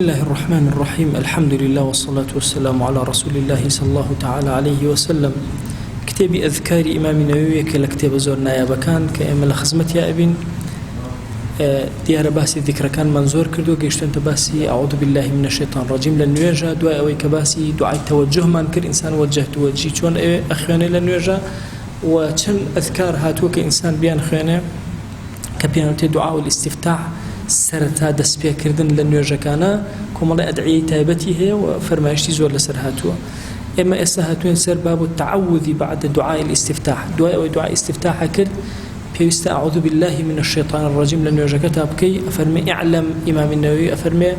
بسم الله الرحمن الرحيم. الحمد لله والصلاة والسلام على رسول الله صلى الله تعالى عليه وسلم. كتاب أذكار إمام النووي كالكتاب زور نايابا كان كأمل خزمتي أبين ديار باسي ذكر كان منظور كردو قيشتن تباسي أعوذ بالله من الشيطان الرجيم لنويجا دعاء أوي كباسي دعاء توجه من كر إنسان وجه توجه شون أخياني لنويجا وشن أذكار هاتو كإنسان بيان خياني كبيانوتي دعاء الاستفتاح سرتا دەست پێکردن لە نوێژەکانە کۆمەڵی ئەدعیەی تایبەتی هەیە و فەرمایشتی زۆر لەسەر هاتووە. ئێمە ئێستا هاتووین سەر باب التعوذ بعد دعاء الاستفتاح. دوای ئەوەی دعای استفتاح کرد پێویستە أعوذ بالله من الشيطان الرجيم لە نوێژەکەتا بکەی. ئەفەرمێ اعلم إمام النووي ئەفەرمێ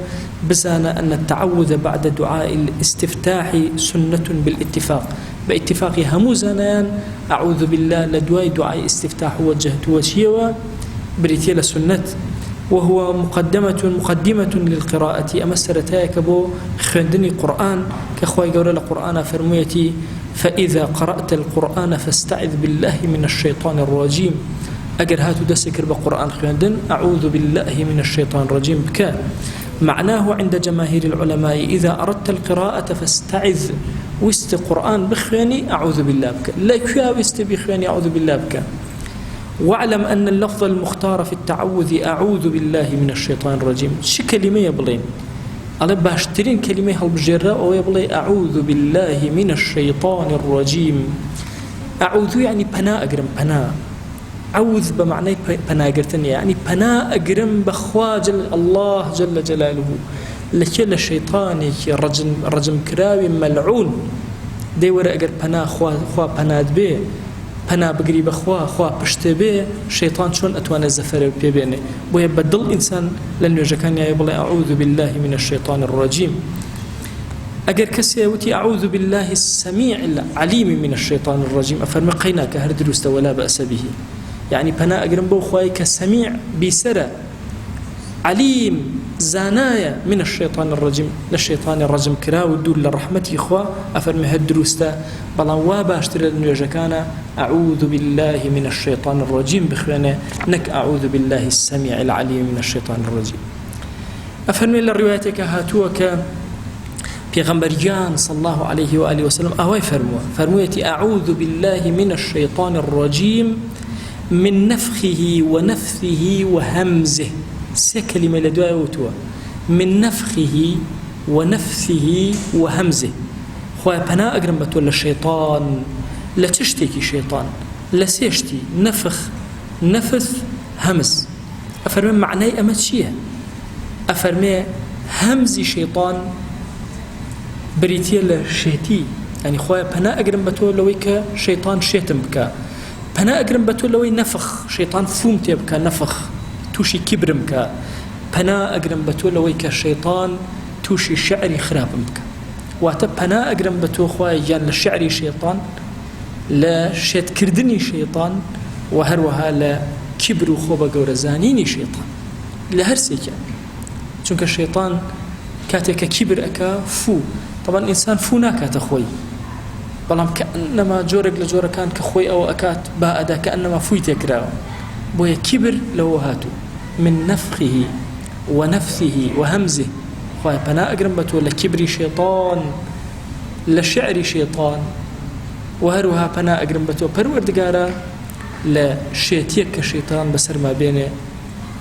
بزانە أن التعوذ بعد دعاء الاستفتاح سنة بالاتفاق. باتفاق هەموو زانایان أعوذ بالله لدواي دعاء استفتاح وجهتوە چیەوە بریتیە لە سنة، وهو مقدمة للقراءة. أما السرتايك بو خندني قرآن كخواي قول القرآن فرميتي فإذا قرأت القرآن فاستعذ بالله من الشيطان الرجيم. أجر هاتو دسكر بقرآن خندن أعوذ بالله من الشيطان الرجيم بك. معناه عند جماهير العلماء إذا أردت القراءة فاستعذ وست قرآن بخواني أعوذ بالله بك، لا كيا وست بخواني أعوذ بالله بك. واعلم أن اللفظ المختار في التعوذ أعوذ بالله من الشيطان الرجيم. شي كلمة يبلين على باشترين كلمة هالبجرة أو يبلي أعوذ بالله من الشيطان الرجيم. أعوذ يعني بنا أجرم بنا، عوذ بمعنى بنا أجرتني يعني بنا أجرم بخواجل الله جل جلاله لكل الشيطان رجم كراوي ملعون دي ورا أجر بنا خوا بناد به پنا بگری بخوا خوا پشت به شیطان چون اتوانه زفر پی بینه بو بدل انسان لنوجکان یا بلا اعوذ بالله من الشيطان الرجيم. اگر کسی وتی اعوذ بالله السميع العليم من الشيطان الرجيم افرم قیناک هر دروست ولا باس به، يعني پنا اگرم بو خوای ک سميع بسر عليم زانايا من الشيطان الرجيم للشيطان الرجيم كراو دور لرحمتي خوا أفرمي هالدروستا بلان واباشتر النيوجكانا أعوذ بالله من الشيطان الرجيم بخوانا نك أعوذ بالله السميع العليم من الشيطان الرجيم. أفرمي للروايتك هاتوك بيغمبريان صلى الله عليه وآله وسلم أهوي فرمويتي أعوذ بالله من الشيطان الرجيم من نفخه ونفثه وهمزه. سه كلمة لدواء وتوا من نفخه ونفثه وهمزه. خواه بنا أقرم بتول الشيطان لا تشتكي شيطان لا سيشتي نفخ نفث همز. أفرمي معناه أمتشيه أفرمي همزي شيطان بريتيا لشيتي، يعني خواه بنا أقرم بتول لويك شيطان شيتم بك، بنا أقرم بتول لوي نفخ شيطان فومتي بك نفخ توشي كبرم كا، بنا أقرم بتو لوي كشيطان توشي شعري خرابم كا. واتا بنا أقرم بتو خواهي جان لشعري شيطان لا شيت كردني شيطان وهروها لا كبرو خوبا قورزانيني شيطان لهرسيكا. چونك الشيطان كاتك كبر أكا فو، طبعا إنسان فو ناكات أخوي بلام كأنما جورك لجورة كان كخوي أو أكات باءدا كأنما فويتك راو بويا كبر لو هاتو من نفخه ونفثه وهمزه. خواه بنا أقرم بتو لكبري شيطان لشعري شيطان وهروها بنا أقرم بتو پروردگارا لشيتيك شيطان بسر ما بينه.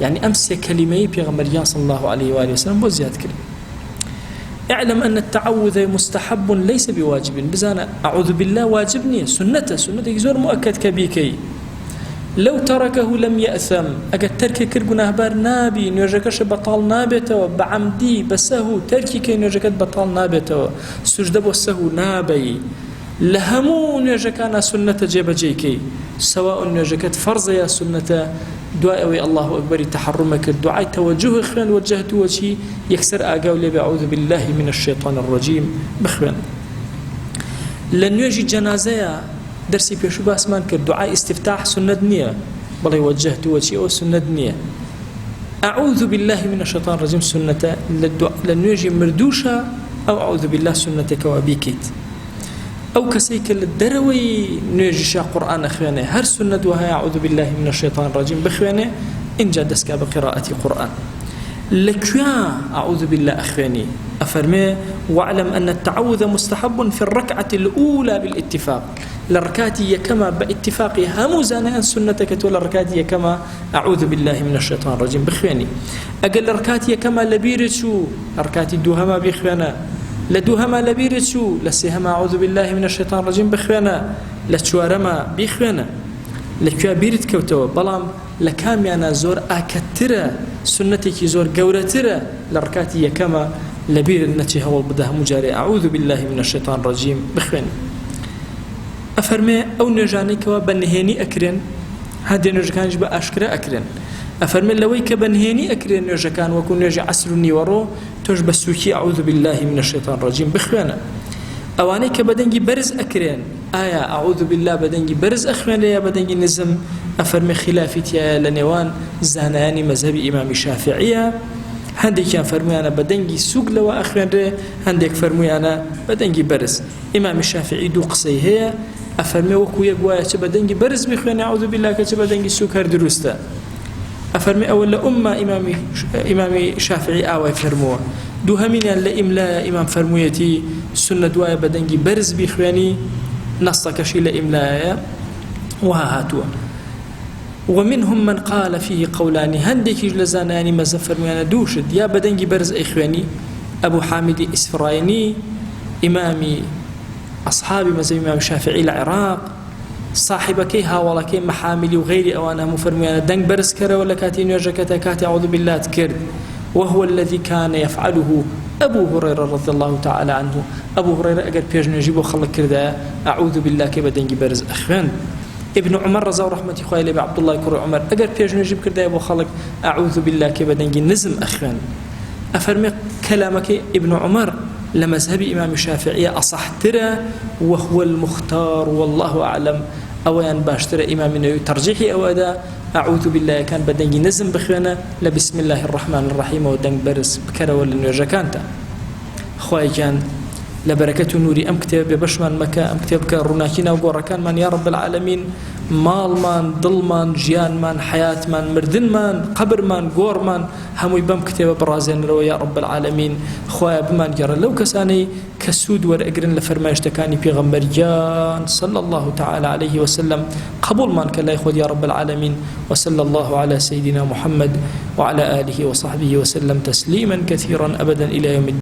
يعني أمس كلمة بيغمريان صلى الله عليه وآله وسلم بوزياد كلمة. اعلم أن التعوذ مستحب ليس بواجب. بزانا أعوذ بالله واجبني سنة زور مؤكد كبيكي. لو تركه لم يأثم. أجد تركي كرجنا هبار نابي نرجكش بطال نابته بعمدي بسهو تركي كي نرجكت بطال نابته سجد بسهو نابي لهمو نرجكنا سنة جيب جيكي سواء نرجكت فرض يا سنة دعاء الله أكبر تحرمك الدعاء توجه خلال وجهت وجهي يكسر أقول بعوذ بالله من الشيطان الرجيم بخوان. لن يجي جنازة درسي بيشو باسمان كر دعاء استفتاح سنة نية بلي وجهت وجهي أو سنة نية. أعوذ بالله من الشيطان الرجيم سنة لن يجي مردوشة أو أعوذ بالله سنة كوابيكيت أو كسيك الدروي نيجي قرآن أخواني هر سنة وهي أعوذ بالله من الشيطان الرجيم بخواني إن جادسك بقراءة قرآن. لكيا أعوذ بالله أخواني أفرمي واعلم أن التعوذ مستحب في الركعة الأولى بالاتفاق لركاتي كما باتفاق همزانا سنتك ولا ركاتي كما أعوذ بالله من الشيطان الرجيم بخواني أقل ركاتي كما لبيرتشو ركاتي دوهما بخوانا لدوهما لبيرتشو لسيهما أعوذ بالله من الشيطان الرجيم بخوانا لتشوارما بخوانا لكيا بيرت كوتو بلام لكاميانا زور آكترة سنتك زور قورترة لركاتي كما لبير النتي هو البداه مجاري أعوذ بالله من الشيطان الرجيم بخواني أفرمي أو نجانيك وبنهيني أكرن هذه نجكانش بأشكرا أكرن أفرمي لويك بنهيني أكرن نجكان وكون نجي عسرني ورو توج بسوكي أعوذ بالله من الشيطان الرجيم بخوانا أوانيك بدنجي برز أكرن آية أعوذ بالله بدنجي برز أخوان يا بدنجي نزم أفرمي خلافتي يا لنوان زاناني مذهب إمام الشافعية هنديك يا فرمي أنا بدنجي سوق لو أخوان ري هنديك فرمي أنا بدنجي برز إمام الشافعي دو قصي هي أفرمي وكو يقوايا بدنجي برز بخوان أعوذ بالله بدنجي سوق هر دروستا أفرمي أولا إمامي شافعي آوى فرموه دو همين لإملاء إمام فرمويتي سنة دوايا بدنجي برز بخواني نصك شي لإملاء وهاتوا ومنهم من قال فيه قولان هندك لزاناني مزفر من دوشد يا بدنجي برز إخواني أبو حامد إسفرايني إمامي أصحابي مذهب إمام الشافعي العراق صاحبكي هاولكي محاملي وغيري أوانها مفرميانا دنج برز كرا ولا كاتين يرجكتا كاتي أعوذ بالله تكرد وهو الذي كان يفعله أبو هريرة رضي الله تعالى عنه أبو هريرة أقر بيجن يجيبه خلق كردا أعوذ بالله كيف دنج برز أخوان ابن عمر رضا ورحمة خوالي بعبد الله كرو عمر أقر بيجن يجيب كردا يبو خلق أعوذ بالله كيف دنج نزم أخوان أفرمي كلامك ابن عمر لمذهب إمام الشافعي أصح ترى وهو المختار والله أعلم أوان باشترى إمامنا ترجيحي أو أداء أعوذ بالله كان بدنجي نزم بخوانا لبسم الله الرحمن الرحيم ودنج برس بكرا ولا نرجع كانتا خواي كان لبركة نوري أم كتاب بشمان مكا أم كتاب كروناكينا وقوركان من يا رب العالمين مال من ضل من جيان من حياة من مردن من قبر من قور من همو يبام كتاب برازين رو يا رب العالمين خوايا بمان جرى لو كساني كسود ورقرن لفرماش تكاني بيغمبر جان صلى الله تعالى عليه وسلم قبول من كلا يخوض يا رب العالمين وصلى الله على سيدنا محمد وعلى آله وصحبه وسلم تسليما كثيرا أبدا إلى يوم الدين.